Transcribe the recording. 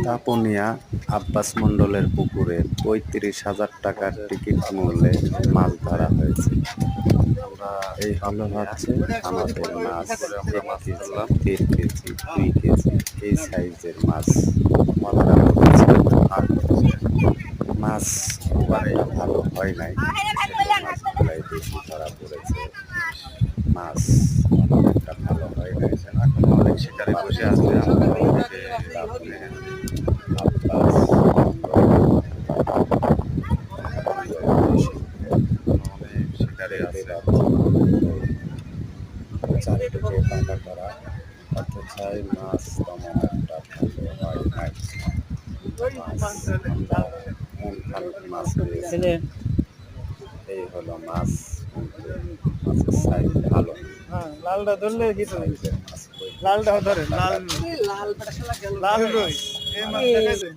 দাপুনিয়া আব্বাস মন্ডলের পুকুরে ৩৫,০০০ টাকার টিকিট মূল্যে মাছ ধরা হয়েছে। এই হলো হচ্ছে আমাদের মাছ। ১ কেজি, ১.৫ কেজি, ২ কেজি এই সাইজের মাছ ধরা পড়েছে। মাছ খুব একটা ভালো হয় নাই, ছোট মাছগুলাই বেশি ধরা পড়েছে। মাছ খুব একটা ভালো হয় নাই। এখনো অনেক শিকারী বসে আছে। আমরা এদিকে দাপুনিয়া আব্বাস অনেক শিকারী দেখতে আছে। পাচ্ছেন চারিদিকে পাকা করা, অথচ মাছ তেমন একটা ভালো হয় নাই। আমরা মন খারাপ মাছ পেয়েছি। এই হলো মাছ, কিন্তু মাছের সাইজ ভালো। লালটা ধরলে কি সাইজের মাছ লালটাও ধরে লাল লাল রই এই মাছ